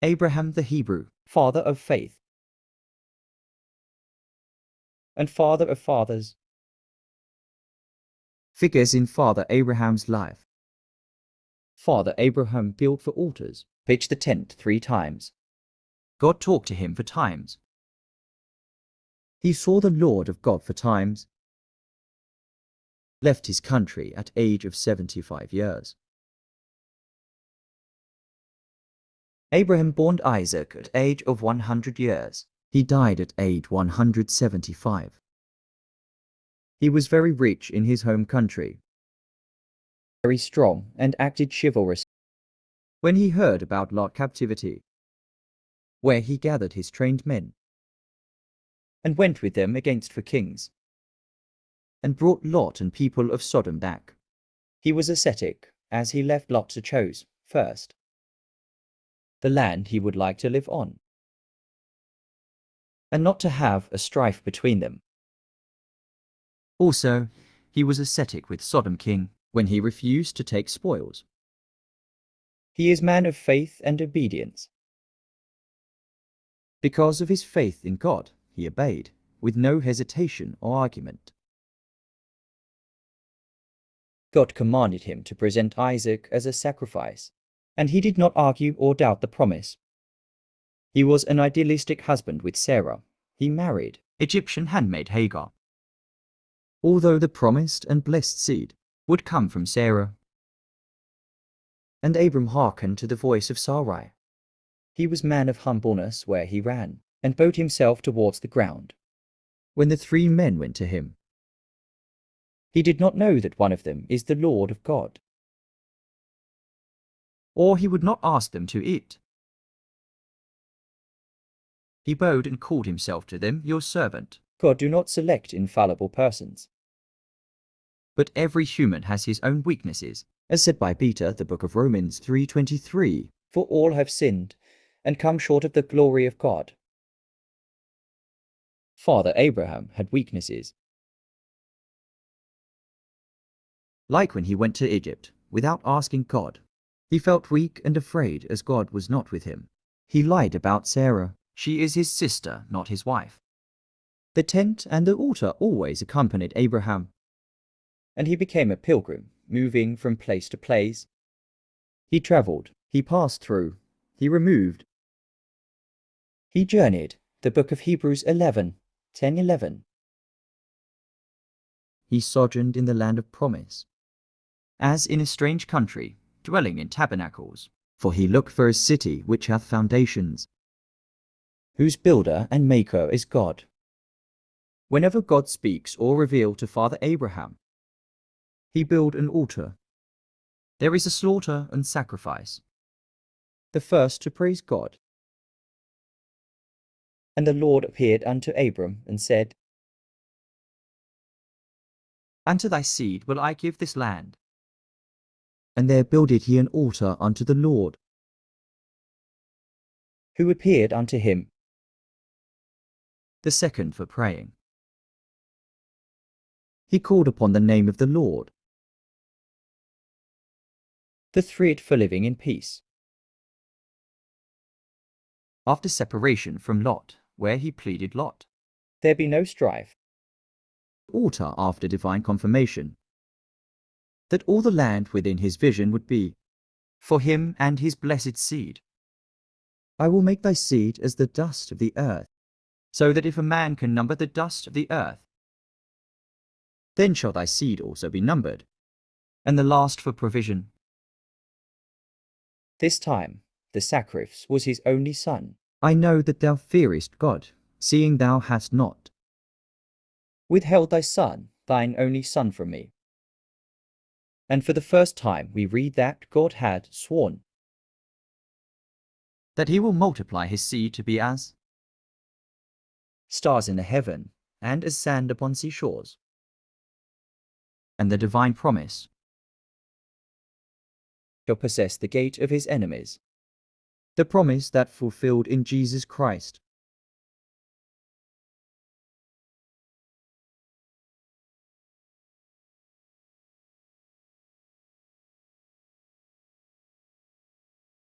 Abraham the Hebrew, father of faith, and father of fathers. Figures in Father Abraham's life. Father Abraham built for altars, pitched the tent 3 times. God talked to him for times. He saw the Lord of God for times. Left his country at age of 75 years. Abraham born Isaac at age of 100 years. He died at age 175. He was very rich in his home country, very strong, and acted chivalrous. When he heard about Lot's captivity, where he gathered his trained men, and went with them against the kings, and brought Lot and people of Sodom back. He was ascetic, as he left Lot to choose, first, the land he would like to live on, and not to have a strife between them. Also, he was ascetic with Sodom king, when he refused to take spoils. He is man of faith and obedience. Because of his faith in God, he obeyed, with no hesitation or argument. God commanded him to present Isaac as a sacrifice, and he did not argue or doubt the promise. He was an idealistic husband with Sarah. He married Egyptian handmaid Hagar, although the promised and blessed seed would come from Sarah. And Abram hearkened to the voice of Sarai. He was man of humbleness where he ran, and bowed himself towards the ground. When the 3 men went to him, he did not know that one of them is the Lord of God, or he would not ask them to eat. He bowed and called himself to them, your servant. God do not select infallible persons, but every human has his own weaknesses, as said by Peter, the book of Romans 3:23, for all have sinned and come short of the glory of God. Father Abraham had weaknesses. Like when he went to Egypt without asking God, he felt weak and afraid as God was not with him. He lied about Sarah. She is his sister, not his wife. The tent and the altar always accompanied Abraham, and he became a pilgrim, moving from place to place. He traveled, he passed through, he removed, he journeyed. The book of Hebrews 11:10-11. He sojourned in the land of promise, as in a strange country, dwelling in tabernacles, for he looked for a city which hath foundations, whose builder and maker is God. Whenever God speaks or revealed to Father Abraham, he built an altar. There is a slaughter and sacrifice, the first to praise God. And the Lord appeared unto Abram and said, Unto thy seed will I give this land. And there builded he an altar unto the Lord, who appeared unto him. The second for praying. He called upon the name of the Lord. The third for living in peace. After separation from Lot, where he pleaded Lot, there be no strife. Altar after divine confirmation, that all the land within his vision would be for him and his blessed seed. I will make thy seed as the dust of the earth, so that if a man can number the dust of the earth, then shall thy seed also be numbered. And the last for provision. This time the sacrifice was his only son. I know that thou fearest God, seeing thou hast not withheld thy son, thine only son, from me. And for the first time we read that God had sworn that he will multiply his seed to be as stars in the heaven, and as sand upon seashores. And the divine promise shall possess the gate of his enemies. The promise that fulfilled in Jesus Christ.